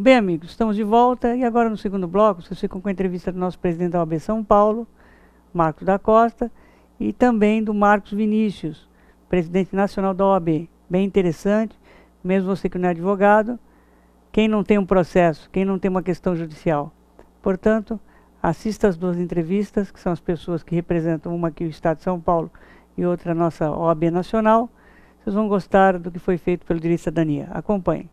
Bem, amigos, estamos de volta e agora no segundo bloco vocês ficam com a entrevista do nosso presidente da OAB São Paulo, Marcos da Costa, e também do Marcos Vinícius, presidente nacional da OAB. Bem interessante, mesmo você que não é advogado, quem não tem um processo, quem não tem uma questão judicial. Portanto, assista as duas entrevistas, que são as pessoas que representam uma aqui o Estado de São Paulo e outra a nossa OAB Nacional. Vocês vão gostar do que foi feito pelo Direito de Cidadania. Acompanhem.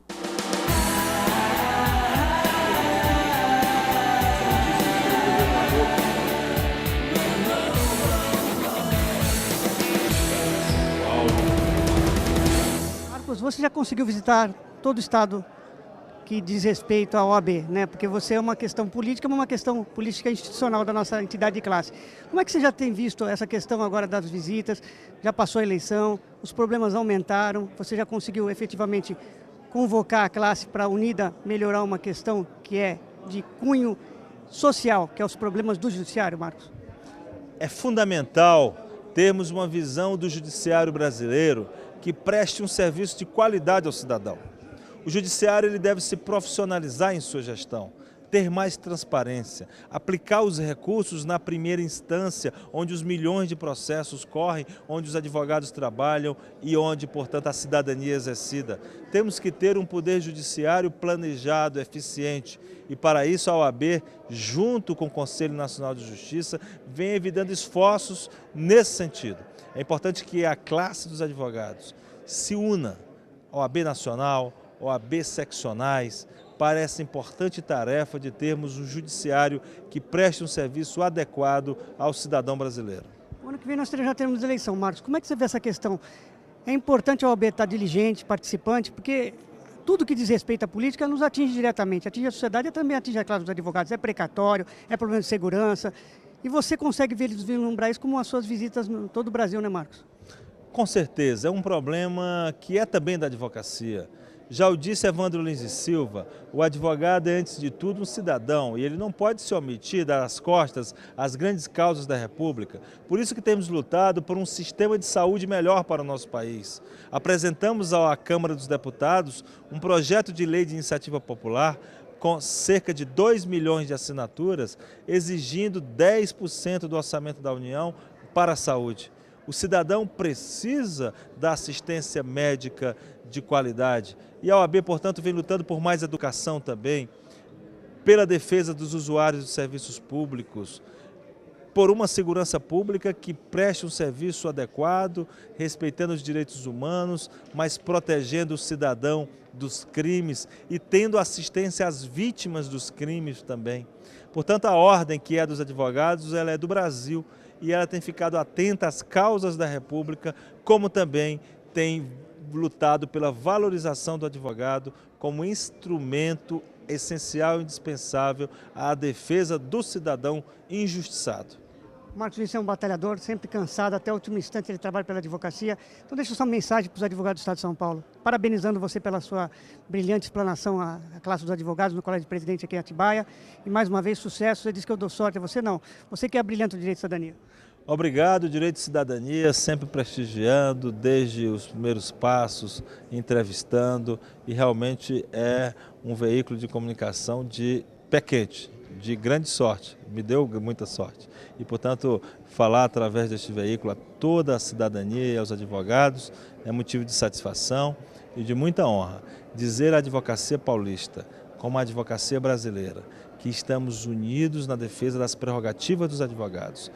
Você já conseguiu visitar todo o estado que diz respeito à OAB, né? Porque você é uma questão política, mas uma questão política institucional da nossa entidade de classe. Como é que você já tem visto essa questão agora das visitas? Já passou a eleição, os problemas aumentaram, você já conseguiu efetivamente convocar a classe para unida melhorar uma questão que é de cunho social, que é os problemas do judiciário, Marcos? É fundamental termos uma visão do judiciário brasileiro que preste um serviço de qualidade ao cidadão. O judiciário ele deve se profissionalizar em sua gestão, ter mais transparência, aplicar os recursos na primeira instância, onde os milhões de processos correm, onde os advogados trabalham e onde, portanto, a cidadania é exercida. Temos que ter um poder judiciário planejado, eficiente, e para isso a OAB, junto com o Conselho Nacional de Justiça, vem evitando esforços nesse sentido. É importante que a classe dos advogados se una, OAB Nacional, OAB seccionais, para essa importante tarefa de termos um judiciário que preste um serviço adequado ao cidadão brasileiro. O ano que vem nós já teremos eleição, Marcos. Como é que você vê essa questão? É importante a OAB estar diligente, participante, porque tudo que diz respeito à política nos atinge diretamente, atinge a sociedade e também atinge a classe dos advogados. É precatório, é problema de segurança. E você consegue vislumbrar isso como as suas visitas em todo o Brasil, né, Marcos? Com certeza, é um problema que é também da advocacia. Já o disse Evandro Lins e Silva, o advogado é antes de tudo um cidadão e ele não pode se omitir, dar as costas às grandes causas da República. Por isso que temos lutado por um sistema de saúde melhor para o nosso país. Apresentamos à Câmara dos Deputados um projeto de lei de iniciativa popular com cerca de 2 milhões de assinaturas, exigindo 10% do orçamento da União para a saúde. O cidadão precisa da assistência médica de qualidade. E a OAB, portanto, vem lutando por mais educação também, pela defesa dos usuários dos serviços públicos, por uma segurança pública que preste um serviço adequado, respeitando os direitos humanos, mas protegendo o cidadão dos crimes e tendo assistência às vítimas dos crimes também. Portanto, a ordem que é dos advogados, ela é do Brasil e ela tem ficado atenta às causas da República, como também tem lutado pela valorização do advogado como instrumento essencial e indispensável à defesa do cidadão injustiçado. Marcos Vinícius é um batalhador, sempre cansado, até o último instante ele trabalha pela advocacia. Então deixa só uma mensagem para os advogados do Estado de São Paulo, parabenizando você pela sua brilhante explanação à classe dos advogados no Colégio de Presidente aqui em Atibaia. E mais uma vez, sucesso. Você disse que eu dou sorte, a você não. Você que é brilhante no direito de cidadania. Obrigado, Direito de Cidadania, sempre prestigiando, desde os primeiros passos, entrevistando, e realmente é um veículo de comunicação de pé quente, de grande sorte, me deu muita sorte. E, portanto, falar através deste veículo a toda a cidadania e aos advogados é motivo de satisfação e de muita honra. Dizer à advocacia paulista, como a advocacia brasileira, que estamos unidos na defesa das prerrogativas dos advogados,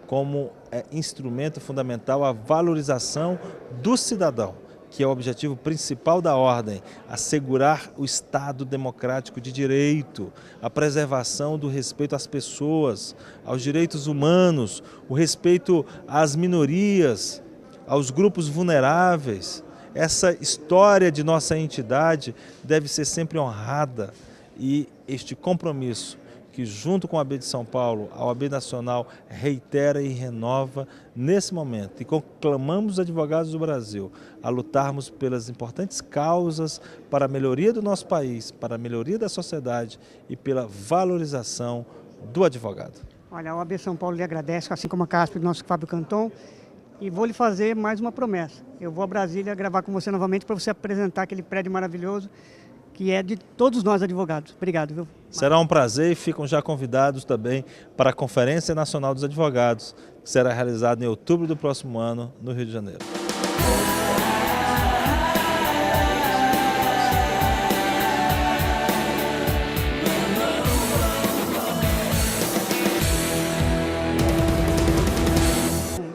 como instrumento fundamental a valorização do cidadão, que é o objetivo principal da ordem, assegurar o Estado democrático de direito, a preservação do respeito às pessoas, aos direitos humanos, o respeito às minorias, aos grupos vulneráveis. Essa história de nossa entidade deve ser sempre honrada e este compromisso que junto com a OAB de São Paulo, a OAB Nacional reitera e renova nesse momento. E conclamamos os advogados do Brasil a lutarmos pelas importantes causas para a melhoria do nosso país, para a melhoria da sociedade e pela valorização do advogado. Olha, a OAB São Paulo lhe agradece, assim como a CASP do nosso Fábio Canton, e vou lhe fazer mais uma promessa. Eu vou a Brasília gravar com você novamente para você apresentar aquele prédio maravilhoso que é de todos nós advogados. Obrigado, viu? Será um prazer e ficam já convidados também para a Conferência Nacional dos Advogados, que será realizada em outubro do próximo ano, no Rio de Janeiro.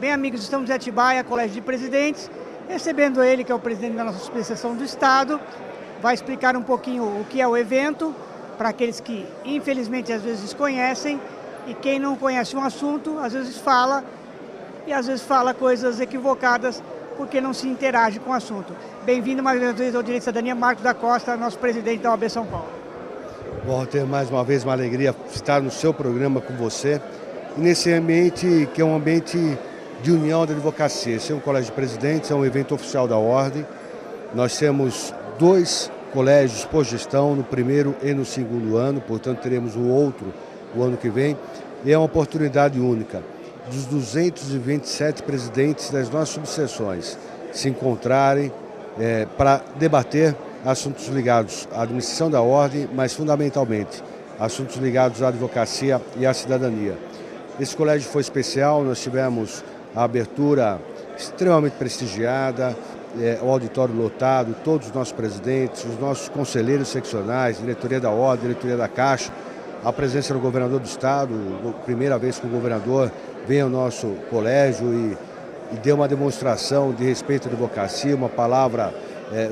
Bem, amigos, estamos em Atibaia, Colégio de Presidentes, recebendo ele, que é o presidente da nossa subseção do Estado. Vai explicar um pouquinho o que é o evento, para aqueles que, infelizmente, às vezes desconhecem, e quem não conhece um assunto, às vezes fala, e às vezes fala coisas equivocadas, porque não se interage com o assunto. Bem-vindo mais uma vez ao Direito de Cidadania, Marcos da Costa, nosso presidente da OAB São Paulo. Bom, ter mais uma vez uma alegria estar no seu programa com você, e nesse ambiente que é um ambiente de união da advocacia. Esse é um Colégio de Presidentes, é um evento oficial da Ordem. Nós temos 2 colégios por gestão, no primeiro e no segundo ano, portanto teremos um outro o ano que vem, e é uma oportunidade única dos 227 presidentes das nossas subseções se encontrarem para debater assuntos ligados à administração da ordem, mas fundamentalmente assuntos ligados à advocacia e à cidadania. Esse colégio foi especial, nós tivemos a abertura extremamente prestigiada, o auditório lotado, todos os nossos presidentes, os nossos conselheiros seccionais, diretoria da Ordem, diretoria da Caixa, a presença do governador do Estado, primeira vez que o governador vem ao nosso colégio e deu uma demonstração de respeito à advocacia, uma palavra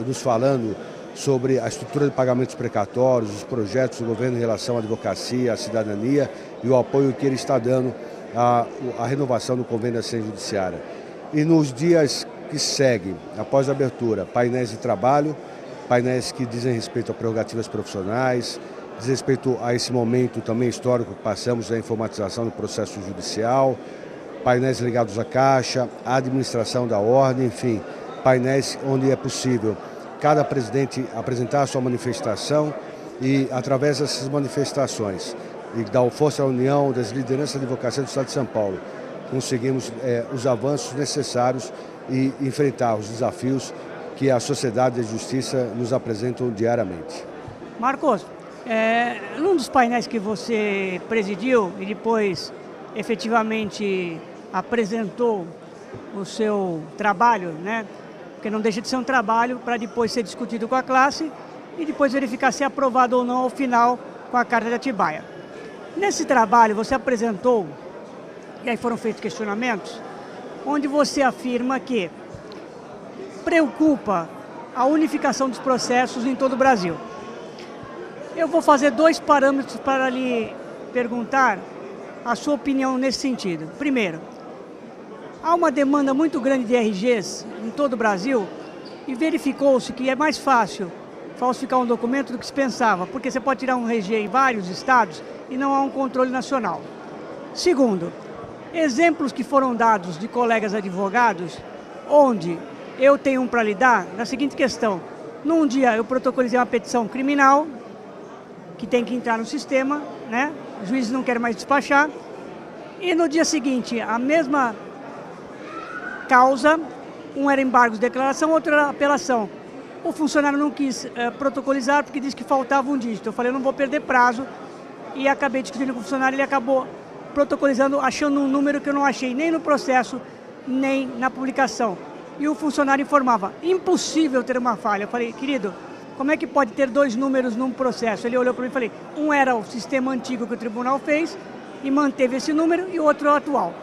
nos falando sobre a estrutura de pagamentos precatórios, os projetos do governo em relação à advocacia, à cidadania e o apoio que ele está dando à renovação do convênio da assistência judiciária. E nos dias que seguem, após a abertura, painéis de trabalho, painéis que dizem respeito a prerrogativas profissionais, diz respeito a esse momento também histórico que passamos da informatização do processo judicial, painéis ligados à Caixa, à administração da ordem, enfim, painéis onde é possível cada presidente apresentar a sua manifestação e, através dessas manifestações e da força da união das lideranças da advocacia do Estado de São Paulo, conseguimos os avanços necessários e enfrentar os desafios que a sociedade e a justiça nos apresentam diariamente. Marcos, num dos painéis que você presidiu e depois efetivamente apresentou o seu trabalho, né? Porque não deixa de ser um trabalho para depois ser discutido com a classe e depois verificar se é aprovado ou não ao final com a Carta de Atibaia. Nesse trabalho você apresentou, e aí foram feitos questionamentos, onde você afirma que preocupa a unificação dos processos em todo o Brasil. Eu vou fazer 2 parâmetros para lhe perguntar a sua opinião nesse sentido. Primeiro, há uma demanda muito grande de RGs em todo o Brasil e verificou-se que é mais fácil falsificar um documento do que se pensava, porque você pode tirar um RG em vários estados e não há um controle nacional. Segundo, exemplos que foram dados de colegas advogados, onde eu tenho um para lhe dar, na seguinte questão: num dia eu protocolizei uma petição criminal, que tem que entrar no sistema, né? Os juízes não querem mais despachar, e no dia seguinte, a mesma causa, um era embargos de declaração, outro era apelação. O funcionário não quis protocolizar porque disse que faltava um dígito. Eu falei, eu não vou perder prazo, e acabei discutindo com o funcionário, ele acabou protocolizando, achando um número que eu não achei nem no processo, nem na publicação. E o funcionário informava, impossível ter uma falha. Eu falei, querido, como é que pode ter 2 números num processo? Ele olhou para mim e falei, um era o sistema antigo que o tribunal fez e manteve esse número, e o outro é o atual.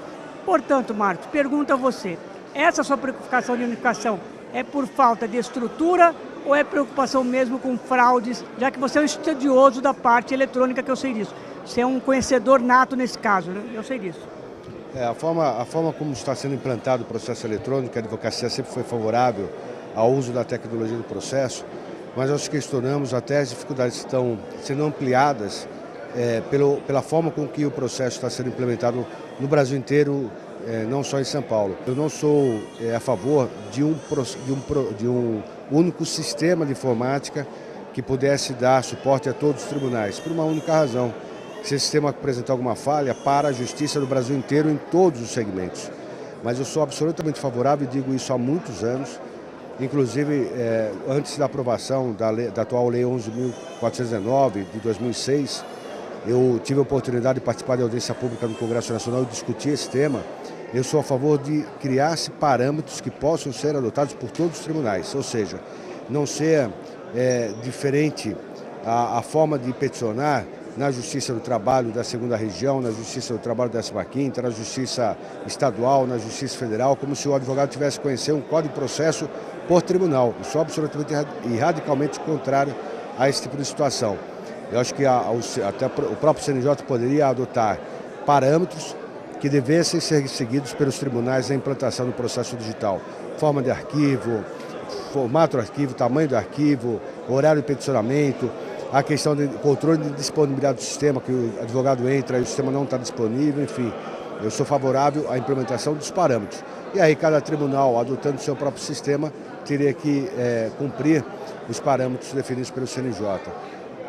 Portanto, Marcos, pergunto a você, essa sua preocupação de unificação é por falta de estrutura ou é preocupação mesmo com fraudes, já que você é um estudioso da parte eletrônica, que eu sei disso. Você é um conhecedor nato nesse caso, né? Eu sei disso. A forma como está sendo implantado o processo eletrônico, a advocacia sempre foi favorável ao uso da tecnologia do processo, mas nós questionamos até as dificuldades que estão sendo ampliadas pela forma com que o processo está sendo implementado no Brasil inteiro, não só em São Paulo. Eu não sou a favor de um único sistema de informática que pudesse dar suporte a todos os tribunais, por uma única razão. Se esse sistema apresentar alguma falha, para a justiça do Brasil inteiro em todos os segmentos. Mas eu sou absolutamente favorável, e digo isso há muitos anos, Inclusive, antes da aprovação da atual Lei 11.419 de 2006, eu tive a oportunidade de participar da audiência pública no Congresso Nacional e discutir esse tema. Eu sou a favor de criar-se parâmetros que possam ser adotados por todos os tribunais, ou seja, não ser diferente a forma de peticionar na Justiça do Trabalho da 2ª Região, na Justiça do Trabalho da 15ª, na Justiça Estadual, na Justiça Federal, como se o advogado tivesse que conhecer um código de processo por tribunal. Isso é absolutamente e radicalmente contrário a esse tipo de situação. Eu acho que até o próprio CNJ poderia adotar parâmetros que devessem ser seguidos pelos tribunais na implantação do processo digital. Forma de arquivo, formato do arquivo, tamanho do arquivo, horário de peticionamento, a questão de controle de disponibilidade do sistema, que o advogado entra e o sistema não está disponível, enfim. Eu sou favorável à implementação dos parâmetros. E aí cada tribunal, adotando o seu próprio sistema, teria que cumprir os parâmetros definidos pelo CNJ.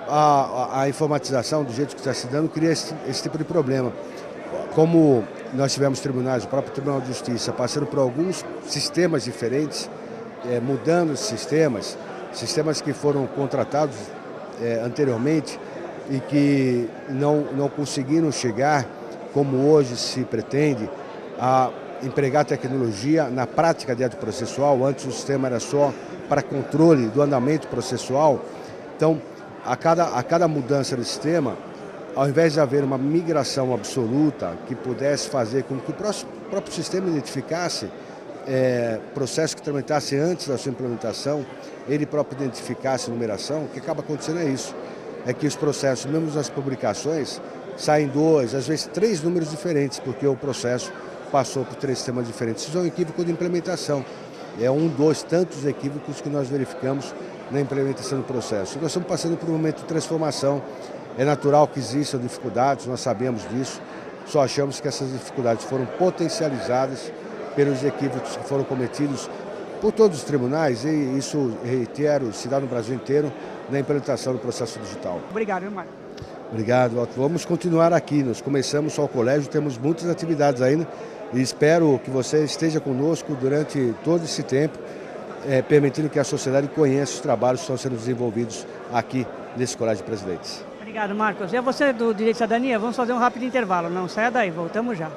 A informatização, do jeito que está se dando, cria esse tipo de problema. Como nós tivemos tribunais, o próprio Tribunal de Justiça, passando por alguns sistemas diferentes, mudando os sistemas que foram contratados anteriormente e que não conseguiram chegar, como hoje se pretende, a empregar tecnologia na prática de ato processual. Antes o sistema era só para controle do andamento processual. Então, a cada mudança do sistema, ao invés de haver uma migração absoluta que pudesse fazer com que o próprio sistema identificasse processo que tramitasse antes da sua implementação, ele próprio identificasse a numeração, o que acaba acontecendo é isso. É que os processos, mesmo nas publicações, saem 2, às vezes 3 números diferentes, porque o processo passou por 3 sistemas diferentes. Isso é um equívoco de implementação. É um dos tantos equívocos que nós verificamos na implementação do processo. Nós estamos passando por um momento de transformação. É natural que existam dificuldades, nós sabemos disso, só achamos que essas dificuldades foram potencializadas pelos equívocos que foram cometidos por todos os tribunais, e isso, reitero, se dá no Brasil inteiro, na implementação do processo digital. Obrigado, viu, Marcos? Obrigado, Walter. Vamos continuar aqui. Nós começamos só o colégio, temos muitas atividades ainda e espero que você esteja conosco durante todo esse tempo, permitindo que a sociedade conheça os trabalhos que estão sendo desenvolvidos aqui nesse Colégio de Presidentes. Obrigado, Marcos. E a você do Direito de Cidadania, vamos fazer um rápido intervalo. Não saia daí, voltamos já.